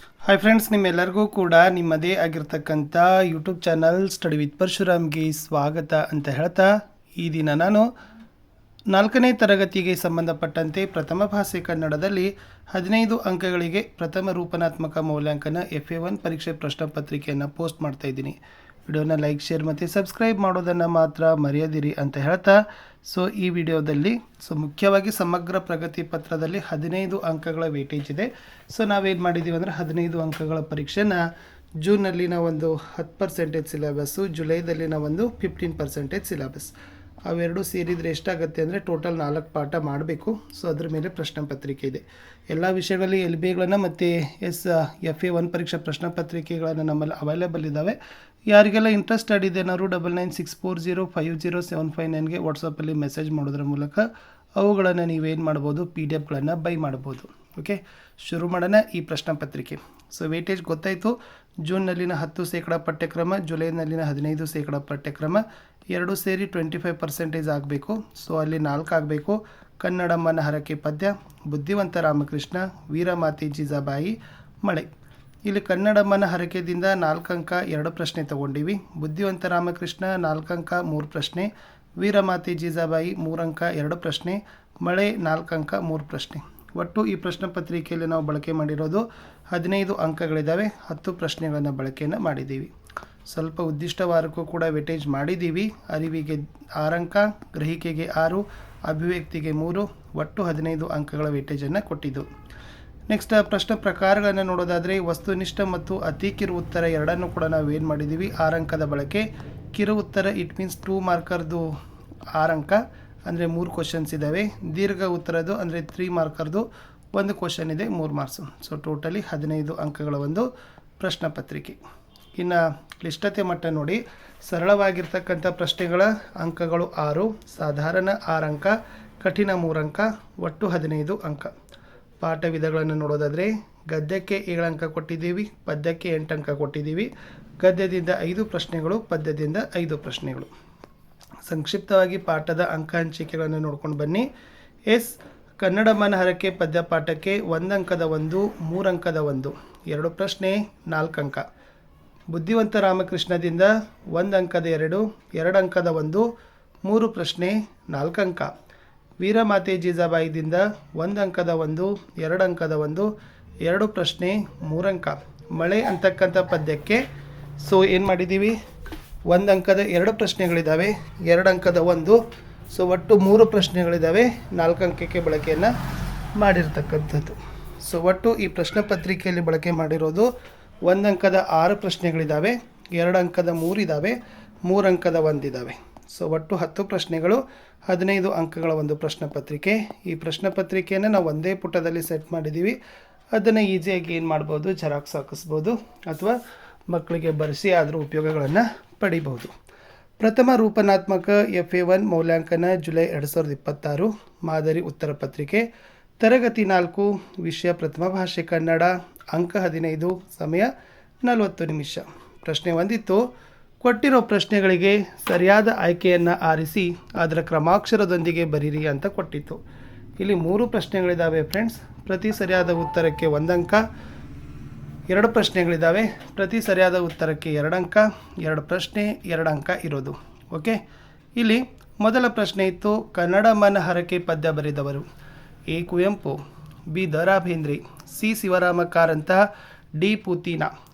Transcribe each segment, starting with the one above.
Hi friends, ನಿಮ್ಮೆಲ್ಲರಿಗೂ ಕೂಡ ನಿಮ್ಮದೇ ಆಗಿರ್ತಕ್ಕಂಥ ಯೂಟ್ಯೂಬ್ ಚಾನಲ್ ಸ್ಟಡಿ ವಿತ್ ಪರಶುರಾಮ್ಗೆ ಸ್ವಾಗತ ಅಂತ ಹೇಳ್ತಾ, ಈ ದಿನ ನಾನು 4ನೇ ತರಗತಿಗೆ ಸಂಬಂಧಪಟ್ಟಂತೆ ಪ್ರಥಮ ಭಾಷೆ ಕನ್ನಡದಲ್ಲಿ 15 ಅಂಕಗಳಿಗೆ ಪ್ರಥಮ ರೂಪನಾತ್ಮಕ ಮೌಲ್ಯಾಂಕನ FA1 ಪರೀಕ್ಷೆ ಪ್ರಶ್ನೆ ಪತ್ರಿಕೆಯನ್ನು ಪೋಸ್ಟ್ ಮಾಡ್ತಾ ಇದ್ದೀನಿ. ವಿಡಿಯೋನ ಲೈಕ್, ಶೇರ್ ಮತ್ತು ಸಬ್ಸ್ಕ್ರೈಬ್ ಮಾಡೋದನ್ನು ಮಾತ್ರ ಮರೆಯದಿರಿ ಅಂತ ಹೇಳ್ತಾ, ಈ ವಿಡಿಯೋದಲ್ಲಿ ಮುಖ್ಯವಾಗಿ ಸಮಗ್ರ ಪ್ರಗತಿ ಪತ್ರದಲ್ಲಿ 15 ಅಂಕಗಳ ವೇಟೇಜ್ ಇದೆ. ನಾವೇನು ಮಾಡಿದ್ದೀವಿ ಅಂದರೆ 15 ಅಂಕಗಳ ಪರೀಕ್ಷೆನ ಜೂನ್ನಲ್ಲಿನ ಒಂದು 10% ಸಿಲೆಬಸ್ಸು, ಜುಲೈದಲ್ಲಿನ ಒಂದು 15% ಸಿಲೆಬಸ್, ಅವೆರಡು ಸೇರಿದರೆ ಎಷ್ಟಾಗುತ್ತೆ ಅಂದರೆ ಟೋಟಲ್ 4 ಪಾಠ ಮಾಡಬೇಕು. ಅದ್ರ ಮೇಲೆ ಪ್ರಶ್ನೆ ಪತ್ರಿಕೆ ಇದೆ. ಎಲ್ಲ ವಿಷಯಗಳಲ್ಲಿ LBಗಳನ್ನು ಮತ್ತು FA1 ಪರೀಕ್ಷಾ ಪ್ರಶ್ನೆ ಪತ್ರಿಕೆಗಳನ್ನು ನಮ್ಮಲ್ಲಿ ಅವೈಲೇಬಲ್ ಇದ್ದಾವೆ. ಯಾರಿಗೆಲ್ಲ ಇಂಟ್ರೆಸ್ಟೆಡ್ ಇದೆ ನಾವು 9964050759ಗೆ ವಾಟ್ಸಪ್ಪಲ್ಲಿ ಮೆಸೇಜ್ ಮಾಡೋದ್ರ ಮೂಲಕ ಅವುಗಳನ್ನು ನೀವೇನು ಮಾಡ್ಬೋದು, PDF ಬೈ ಮಾಡ್ಬೋದು. ಓಕೆ, ಶುರು ಮಾಡೋಣ ಈ ಪ್ರಶ್ನೆ ಪತ್ರಿಕೆ. ವೇಟೇಜ್ ಗೊತ್ತಾಯಿತು. ಜೂನ್ನಲ್ಲಿನ 10% ಪಠ್ಯಕ್ರಮ, ಜುಲೈನಲ್ಲಿನ 15% ಪಠ್ಯಕ್ರಮ, ಎರಡು ಸೇರಿ 25% ಆಗಬೇಕು. ಅಲ್ಲಿ 4 ಆಗಬೇಕು. ಕನ್ನಡಮ್ಮನ ಹರಕೆ ಪದ್ಯ, ಬುದ್ಧಿವಂತ ರಾಮಕೃಷ್ಣ, ವೀರಮಾತೆ ಜೀಜಾಬಾಯಿ, ಮಳೆ. ಇಲ್ಲಿ ಕನ್ನಡಮ್ಮನ ಹರಕೆದಿಂದ 4 ಅಂಕ 2 ಪ್ರಶ್ನೆ ತೊಗೊಂಡಿವಿ. ಬುದ್ಧಿವಂತ ರಾಮಕೃಷ್ಣ 4 ಅಂಕ 3 ಪ್ರಶ್ನೆ, ವೀರಮಾತೆ ಜೀಜಾಬಾಯಿ 3 ಅಂಕ 2 ಪ್ರಶ್ನೆ, ಮಳೆ 4 ಅಂಕ 3 ಪ್ರಶ್ನೆ. ಒಟ್ಟು ಈ ಪ್ರಶ್ನೆ ಪತ್ರಿಕೆಯಲ್ಲಿ ನಾವು ಬಳಕೆ ಮಾಡಿರೋದು 15 ಅಂಕಗಳಿದ್ದಾವೆ. 10 ಪ್ರಶ್ನೆಗಳನ್ನು ಬಳಕೆಯನ್ನು ಮಾಡಿದ್ದೀವಿ. ಸ್ವಲ್ಪ ಉದ್ದಿಷ್ಟವಾರಕ್ಕೂ ಕೂಡ ವೇಟೇಜ್ ಮಾಡಿದ್ದೀವಿ. ಅರಿವಿಗೆ 6 ಅಂಕ, ಗ್ರಹಿಕೆಗೆ 6, ಅಭಿವ್ಯಕ್ತಿಗೆ 3, ಒಟ್ಟು 15 ಅಂಕಗಳ ವೇಟೇಜನ್ನು ಕೊಟ್ಟಿದ್ದು. ನೆಕ್ಸ್ಟ್ ಪ್ರಶ್ನೆ ಪ್ರಕಾರಗಳನ್ನು ನೋಡೋದಾದರೆ, ವಸ್ತುನಿಷ್ಠ ಮತ್ತು ಅತಿ ಕಿರು ಉತ್ತರ ಎರಡನ್ನೂ ಕೂಡ ನಾವು ಏನು ಮಾಡಿದ್ದೀವಿ, 6 ಅಂಕದ ಬಳಕೆ. ಕಿರು ಉತ್ತರ ಇಟ್ ಮೀನ್ಸ್ 2 ಮಾರ್ಕರ್ದು 6 ಅಂಕ, ಅಂದರೆ 3 ಕ್ವಶನ್ಸ್ ಇದ್ದಾವೆ. ದೀರ್ಘ ಉತ್ತರದ್ದು ಅಂದರೆ 3 ಮಾರ್ಕರ್ದು 1 ಕ್ವಶನ್ ಇದೆ, 3 ಮಾರ್ಕ್ಸು. ಟೋಟಲಿ 15 ಅಂಕಗಳ ಒಂದು ಪ್ರಶ್ನೆ ಪತ್ರಿಕೆ. ಇನ್ನು ಕ್ಲಿಷ್ಟತೆ ಮಟ್ಟ ನೋಡಿ, ಸರಳವಾಗಿರ್ತಕ್ಕಂಥ ಪ್ರಶ್ನೆಗಳ ಅಂಕಗಳು 6, ಸಾಧಾರಣ 6 ಅಂಕ, ಕಠಿಣ 3 ಅಂಕ, ಒಟ್ಟು 15 ಅಂಕ. ಪಾಠ ವಿಧಗಳನ್ನು ನೋಡೋದಾದರೆ, ಗದ್ಯಕ್ಕೆ 7 ಅಂಕ ಕೊಟ್ಟಿದ್ದೀವಿ, ಪದ್ಯಕ್ಕೆ 8 ಅಂಕ ಕೊಟ್ಟಿದ್ದೀವಿ. ಗದ್ಯದಿಂದ 5 ಪ್ರಶ್ನೆಗಳು, ಪದ್ಯದಿಂದ 5 ಪ್ರಶ್ನೆಗಳು. ಸಂಕ್ಷಿಪ್ತವಾಗಿ ಪಾಠದ ಅಂಕ ಹಂಚಿಕೆಗಳನ್ನು ನೋಡ್ಕೊಂಡು ಬನ್ನಿ. ಕನ್ನಡಮ್ಮನ ಹರಕೆ ಪದ್ಯ ಪಾಠಕ್ಕೆ 1 ಅಂಕದ 1, 3 ಅಂಕದ 1, 2 ಪ್ರಶ್ನೆ 4 ಅಂಕ. ಬುದ್ಧಿವಂತ ರಾಮಕೃಷ್ಣದಿಂದ 1 ಅಂಕದ 2, 2 ಅಂಕದ 1, 3 ಪ್ರಶ್ನೆ 4 ಅಂಕ. ವೀರಮಾತೆ ಜೀಜಾಬಾಯಿದಿಂದ 1 ಅಂಕದ 1, 2 ಅಂಕದ 1, 2 ಪ್ರಶ್ನೆ 3 ಅಂಕ. ಮಳೆ ಅಂತಕ್ಕಂಥ ಪದ್ಯಕ್ಕೆ ಏನು ಮಾಡಿದ್ದೀವಿ, 1 ಅಂಕದ 2 ಪ್ರಶ್ನೆಗಳಿದ್ದಾವೆ, 2 ಅಂಕದ 1, ಒಟ್ಟು 3 ಪ್ರಶ್ನೆಗಳಿದ್ದಾವೆ, 4 ಅಂಕಕ್ಕೆ ಬಳಕೆಯನ್ನು ಮಾಡಿರ್ತಕ್ಕಂಥದ್ದು. ಒಟ್ಟು ಈ ಪ್ರಶ್ನೆ ಪತ್ರಿಕೆಯಲ್ಲಿ ಬಳಕೆ ಮಾಡಿರೋದು 1 ಅಂಕದ 6 ಪ್ರಶ್ನೆಗಳಿದ್ದಾವೆ, 2 ಅಂಕದ 3 ಇದ್ದಾವೆ, 3 ಅಂಕದ 1 ಇದ್ದಾವೆ. ಒಟ್ಟು 10 ಪ್ರಶ್ನೆಗಳು, 15 ಅಂಕಗಳ ಒಂದು ಪ್ರಶ್ನೆ ಪತ್ರಿಕೆ. ಈ ಪ್ರಶ್ನೆ ಪತ್ರಿಕೆಯನ್ನು ನಾವು ಒಂದೇ ಪುಟದಲ್ಲಿ ಸೆಟ್ ಮಾಡಿದ್ದೀವಿ. ಅದನ್ನು ಈಸಿಯಾಗಿ ಏನು ಮಾಡ್ಬೋದು, ಜೆರಾಕ್ಸ್ ಹಾಕಿಸ್ಬೋದು ಅಥವಾ ಮಕ್ಕಳಿಗೆ ಬರೆಸಿ ಆದರೂ ಉಪಯೋಗಗಳನ್ನು ಪಡಿಬಹುದು. ಪ್ರಥಮ ರೂಪನಾತ್ಮಕ FA1 ಮೌಲ್ಯಾಂಕನ ಜುಲೈ 2026 ಮಾದರಿ ಉತ್ತರ ಪತ್ರಿಕೆ, ತರಗತಿ 4, ವಿಷಯ ಪ್ರಥಮ ಭಾಷೆ ಕನ್ನಡ, ಅಂಕ 15, ಸಮಯ 40 ನಿಮಿಷ. ಪ್ರಶ್ನೆ ಒಂದಿತ್ತು, ಕೊಟ್ಟಿರೋ ಪ್ರಶ್ನೆಗಳಿಗೆ ಸರಿಯಾದ ಆಯ್ಕೆಯನ್ನು ಆರಿಸಿ ಅದರ ಕ್ರಮಾಕ್ಷರದೊಂದಿಗೆ ಬರೀರಿ ಅಂತ ಕೊಟ್ಟಿತ್ತು. ಇಲ್ಲಿ 3 ಪ್ರಶ್ನೆಗಳಿದ್ದಾವೆ ಫ್ರೆಂಡ್ಸ್. ಪ್ರತಿ ಸರಿಯಾದ ಉತ್ತರಕ್ಕೆ 1 ಅಂಕ. 2 ಪ್ರಶ್ನೆಗಳಿದ್ದಾವೆ, ಪ್ರತಿ ಸರಿಯಾದ ಉತ್ತರಕ್ಕೆ 2 ಅಂಕ. 2 ಪ್ರಶ್ನೆ 2 ಅಂಕ ಇರೋದು. ಓಕೆ, ಇಲ್ಲಿ ಮೊದಲ ಪ್ರಶ್ನೆ ಇತ್ತು, ಕನ್ನಡಮ್ಮನ ಹರಕೆ ಪದ್ಯ ಬರೆದವರು A. Kuvempu, B. Da Ra Bendre, C. Shivarama Karanth, D. ಪೂತಿನ.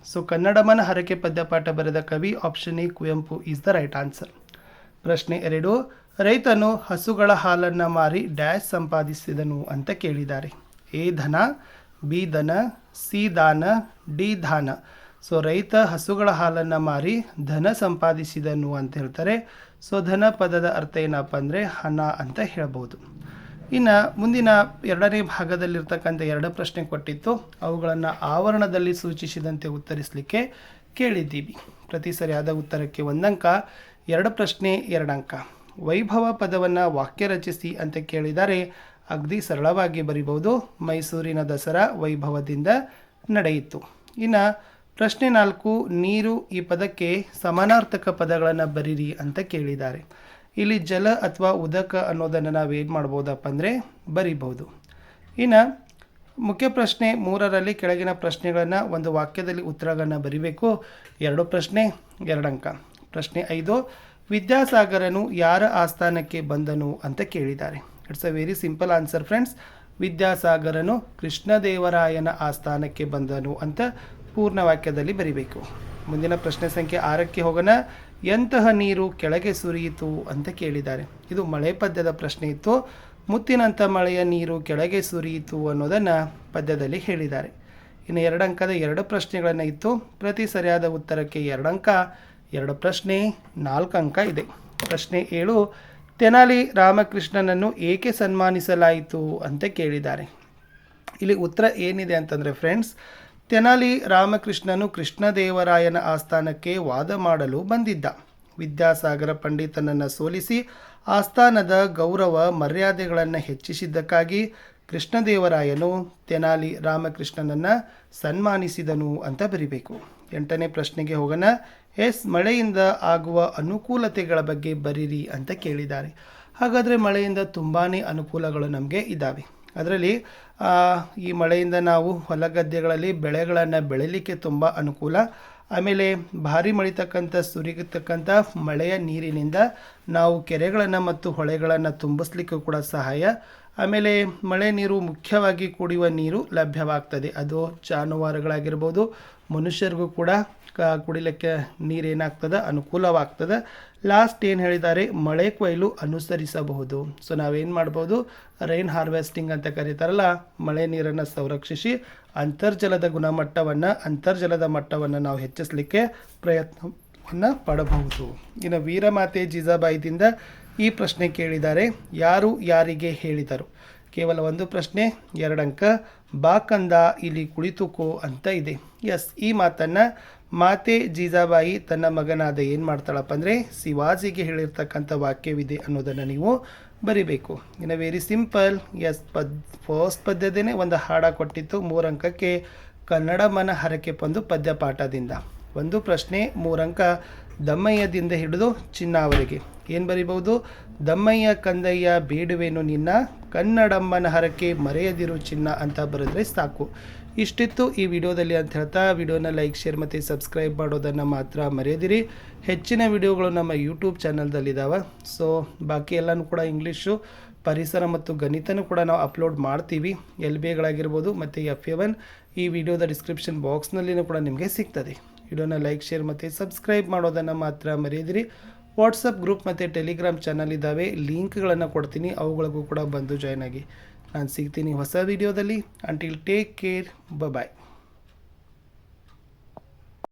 ಕನ್ನಡಮ್ಮನ ಹರಕೆ ಪದ್ಯ ಪಾಠ ಬರೆದ ಕವಿ option A Kuvempu is the right answer. ಪ್ರಶ್ನೆ 2, ರೈತನು ಹಸುಗಳ ಹಾಲನ್ನು ಮಾರಿ ಡ್ಯಾಶ್ ಸಂಪಾದಿಸಿದನು ಅಂತ ಕೇಳಿದ್ದಾರೆ. A. ಧನ, B. ದನ, C. ದಾನ, D. ಧಾನ. ರೈತ ಹಸುಗಳ ಹಾಲನ್ನು ಮಾರಿ ಧನ ಸಂಪಾದಿಸಿದನು ಅಂತ ಹೇಳ್ತಾರೆ. ಧನ ಪದದ ಅರ್ಥ ಏನಪ್ಪ ಅಂದರೆ ಹಣ ಅಂತ ಹೇಳ್ಬೋದು. ಇನ್ನು ಮುಂದಿನ 2ನೇ ಭಾಗದಲ್ಲಿರ್ತಕ್ಕಂಥ 2 ಪ್ರಶ್ನೆ ಕೊಟ್ಟಿತ್ತು, ಅವುಗಳನ್ನು ಆವರಣದಲ್ಲಿ ಸೂಚಿಸಿದಂತೆ ಉತ್ತರಿಸಲಿಕ್ಕೆ ಕೇಳಿದ್ದೀವಿ. ಪ್ರತಿ ಸರಿಯಾದ ಉತ್ತರಕ್ಕೆ 1 ಅಂಕ, 2 ಪ್ರಶ್ನೆ 2 ಅಂಕ. ವೈಭವ ಪದವನ್ನು ವಾಕ್ಯ ರಚಿಸಿ ಅಂತ ಕೇಳಿದರೆ ಅಗದಿ ಸರಳವಾಗಿ ಬರಿಬಹುದು. ಮೈಸೂರಿನ ದಸರಾ ವೈಭವದಿಂದ ನಡೆಯಿತು. ಇನ್ನು ಪ್ರಶ್ನೆ 4, ನೀರು ಈ ಪದಕ್ಕೆ ಸಮಾನಾರ್ಥಕ ಪದಗಳನ್ನು ಬರೀರಿ ಅಂತ ಕೇಳಿದ್ದಾರೆ. ಇಲ್ಲಿ ಜಲ ಅಥವಾ ಉದಕ ಅನ್ನೋದನ್ನು ನಾವೇನು ಮಾಡ್ಬೋದಪ್ಪ ಅಂದರೆ ಬರಿಬಹುದು. ಇನ್ನು ಮುಖ್ಯ ಪ್ರಶ್ನೆ 3ರಲ್ಲಿ ಕೆಳಗಿನ ಪ್ರಶ್ನೆಗಳನ್ನು ಒಂದು ವಾಕ್ಯದಲ್ಲಿ ಉತ್ತರಗಳನ್ನು ಬರಿಬೇಕು. 2 ಪ್ರಶ್ನೆ 2 ಅಂಕ. ಪ್ರಶ್ನೆ 5, ವಿದ್ಯಾಸಾಗರನು ಯಾರ ಆಸ್ಥಾನಕ್ಕೆ ಬಂದನು ಅಂತ ಕೇಳಿದ್ದಾರೆ. It's a very simple answer friends. ವಿದ್ಯಾಸಾಗರನು ಕೃಷ್ಣದೇವರಾಯನ ಆಸ್ಥಾನಕ್ಕೆ ಬಂದನು ಅಂತ ಪೂರ್ಣ ವಾಕ್ಯದಲ್ಲಿ ಬರಿಬೇಕು. ಮುಂದಿನ ಪ್ರಶ್ನೆ ಸಂಖ್ಯೆ 6ಕ್ಕೆ ಹೋಗೋಣ. ಎಂತಹ ನೀರು ಕೆಳಗೆ ಸುರಿಯಿತು ಅಂತ ಕೇಳಿದ್ದಾರೆ. ಇದು ಮಳೆ ಪದ್ಯದ ಪ್ರಶ್ನೆ ಇತ್ತು. ಮುತ್ತಿನಂಥ ಮಳೆಯ ನೀರು ಕೆಳಗೆ ಸುರಿಯಿತು ಅನ್ನೋದನ್ನು ಪದ್ಯದಲ್ಲಿ ಹೇಳಿದ್ದಾರೆ. ಇನ್ನು 2 ಅಂಕದ 2 ಪ್ರಶ್ನೆಗಳನ್ನು ಇತ್ತು. ಪ್ರತಿ ಸರಿಯಾದ ಉತ್ತರಕ್ಕೆ 2 ಅಂಕ. 2 ಪ್ರಶ್ನೆ 4 ಅಂಕ ಇದೆ. ಪ್ರಶ್ನೆ 7, ತೆನಾಲಿ ರಾಮಕೃಷ್ಣನನ್ನು ಏಕೆ ಸನ್ಮಾನಿಸಲಾಯಿತು ಅಂತ ಕೇಳಿದ್ದಾರೆ. ಇಲ್ಲಿ ಉತ್ತರ ಏನಿದೆ ಅಂತಂದರೆ ಫ್ರೆಂಡ್ಸ್, ತೆನಾಲಿ ರಾಮಕೃಷ್ಣನು ಕೃಷ್ಣದೇವರಾಯನ ಆಸ್ಥಾನಕ್ಕೆ ವಾದ ಮಾಡಲು ಬಂದಿದ್ದ. ವಿದ್ಯಾಸಾಗರ ಪಂಡಿತನನ್ನು ಸೋಲಿಸಿ ಆಸ್ಥಾನದ ಗೌರವ ಮರ್ಯಾದೆಗಳನ್ನು ಹೆಚ್ಚಿಸಿದ್ದಕ್ಕಾಗಿ ಕೃಷ್ಣದೇವರಾಯನು ತೆನಾಲಿ ರಾಮಕೃಷ್ಣನನ್ನು ಸನ್ಮಾನಿಸಿದನು ಅಂತ ಬರಿಬೇಕು. 8ನೇ ಪ್ರಶ್ನೆಗೆ ಹೋಗೋಣ. ಮಳೆಯಿಂದ ಆಗುವ ಅನುಕೂಲತೆಗಳ ಬಗ್ಗೆ ಬರೀರಿ ಅಂತ ಕೇಳಿದ್ದಾರೆ. ಹಾಗಾದರೆ ಮಳೆಯಿಂದ ತುಂಬಾ ಅನುಕೂಲಗಳು ನಮಗೆ ಇದ್ದಾವೆ. ಅದರಲ್ಲಿ ಈ ಮಳೆಯಿಂದ ನಾವು ಹೊಲ ಗದ್ದೆಗಳಲ್ಲಿ ಬೆಳೆಗಳನ್ನು ಬೆಳೀಲಿಕ್ಕೆ ತುಂಬ ಅನುಕೂಲ. ಆಮೇಲೆ ಭಾರಿ ಸುರಿಯತಕ್ಕಂಥ ಮಳೆಯ ನೀರಿನಿಂದ ನಾವು ಕೆರೆಗಳನ್ನು ಮತ್ತು ಹೊಳೆಗಳನ್ನು ತುಂಬಿಸ್ಲಿಕ್ಕೂ ಕೂಡ ಸಹಾಯ. ಆಮೇಲೆ ಮಳೆ ನೀರು ಮುಖ್ಯವಾಗಿ ಕುಡಿಯುವ ನೀರು ಲಭ್ಯವಾಗ್ತದೆ. ಅದು ಜಾನುವಾರುಗಳಾಗಿರ್ಬೋದು, ಮನುಷ್ಯರಿಗೂ ಕೂಡ ಕುಡಿಲಿಕ್ಕೆ ನೀರೇನಾಗ್ತದೆ ಅನುಕೂಲವಾಗ್ತದೆ. ಲಾಸ್ಟ್ ಏನು ಹೇಳಿದ್ದಾರೆ, ಮಳೆ ಕೊಯ್ಲು ಅನುಸರಿಸಬಹುದು. ಸೊ ನಾವೇನು ಮಾಡ್ಬೋದು, ರೈನ್ ಹಾರ್ವೆಸ್ಟಿಂಗ್ ಅಂತ ಕರೀತಾರಲ್ಲ, ಮಳೆ ನೀರನ್ನು ಸಂರಕ್ಷಿಸಿ ಅಂತರ್ಜಲದ ಮಟ್ಟವನ್ನು ನಾವು ಹೆಚ್ಚಿಸಲಿಕ್ಕೆ ಪ್ರಯತ್ನವನ್ನು ಪಡಬಹುದು. ಇನ್ನು ವೀರಮಾತೆ ಜೀಜಾಬಾಯಿದಿಂದ ಈ ಪ್ರಶ್ನೆ ಕೇಳಿದ್ದಾರೆ. ಯಾರು ಯಾರಿಗೆ ಹೇಳಿದರು? ಕೇವಲ 1 ಪ್ರಶ್ನೆ 2 ಅಂಕ. ಬಾಕಂದ ಇಲ್ಲಿ ಕುಳಿತುಕೋ ಅಂತ ಇದೆ. ಈ ಮಾತನ್ನು ಮಾತೆ ಜೀಜಾಬಾಯಿ ತನ್ನ ಮಗನಾದ ಏನು ಮಾಡ್ತಾಳಪ್ಪ ಅಂದರೆ ಶಿವಾಜಿಗೆ ಹೇಳಿರ್ತಕ್ಕಂಥ ವಾಕ್ಯವಿದೆ ಅನ್ನೋದನ್ನು ನೀವು ಬರಿಬೇಕು. ಇನ್ನು ವೆರಿ ಸಿಂಪಲ್. ಫಸ್ಟ್ ಪದ್ಯದೇ ಒಂದು ಹಾಡ ಕೊಟ್ಟಿತ್ತು 3 ಅಂಕಕ್ಕೆ. ಕನ್ನಡ ಮನ ಹರಕೆ ಬಂದು ಪದ್ಯ ಪಾಠದಿಂದ. 1 ಪ್ರಶ್ನೆ 3 ಅಂಕ. ದಮ್ಮಯ್ಯದಿಂದ ಹಿಡಿದು ಚಿನ್ನವರೆಗೆ ಏನು ಬರಿಬಹುದು? ದಮ್ಮಯ್ಯ ಕಂದಯ್ಯ ಬೇಡುವೆನು ನಿನ್ನ, ಕನ್ನಡಮ್ಮನ ಹರಕೆ ಮರೆಯದಿರು ಚಿನ್ನ ಅಂತ ಬರೆದ್ರೆ ಸಾಕು. ಇಷ್ಟಿತ್ತು ಈ ವಿಡಿಯೋದಲ್ಲಿ ಅಂತ ಹೇಳ್ತಾ, ವಿಡಿಯೋನ ಲೈಕ್, ಶೇರ್ ಮತ್ತು ಸಬ್ಸ್ಕ್ರೈಬ್ ಮಾಡೋದನ್ನು ಮಾತ್ರ ಮರೆಯದಿರಿ. ಹೆಚ್ಚಿನ ವಿಡಿಯೋಗಳು ನಮ್ಮ ಯೂಟ್ಯೂಬ್ ಚಾನಲ್ದಲ್ಲಿದ್ದಾವೆ. ಸೊ ಬಾಕಿ ಎಲ್ಲನೂ ಕೂಡ ಇಂಗ್ಲೀಷು, ಪರಿಸರ ಮತ್ತು ಗಣಿತನೂ ಕೂಡ ನಾವು ಅಪ್ಲೋಡ್ ಮಾಡ್ತೀವಿ. LBAಗಳಾಗಿರ್ಬೋದು ಮತ್ತು FA1 ಈ ವಿಡಿಯೋದ ಡಿಸ್ಕ್ರಿಪ್ಷನ್ ಬಾಕ್ಸ್ನಲ್ಲಿನೂ ಕೂಡ ನಿಮಗೆ ಸಿಗ್ತದೆ. ವಿಡಿಯೋನ ಲೈಕ್, ಶೇರ್ ಮತ್ತು ಸಬ್ಸ್ಕ್ರೈಬ್ ಮಾಡೋದನ್ನು ಮಾತ್ರ ಮರೆಯದಿರಿ. ವಾಟ್ಸಪ್ ಗ್ರೂಪ್ ಮತ್ತು ಟೆಲಿಗ್ರಾಮ್ ಚಾನಲ್ ಇದ್ದಾವೆ, ಲಿಂಕ್ಗಳನ್ನು ಕೊಡ್ತೀನಿ, ಅವುಗಳಿಗೂ ಕೂಡ ಬಂದು ಜಾಯ್ನ್ ಆಗಿ. ನಾನು ಸಿಗ್ತೀನಿ ಹೊಸ ವಿಡಿಯೋದಲ್ಲಿ. ಅಂಟಿಲ್ ಟೇಕ್ ಕೇರ್, ಬಾಯ್.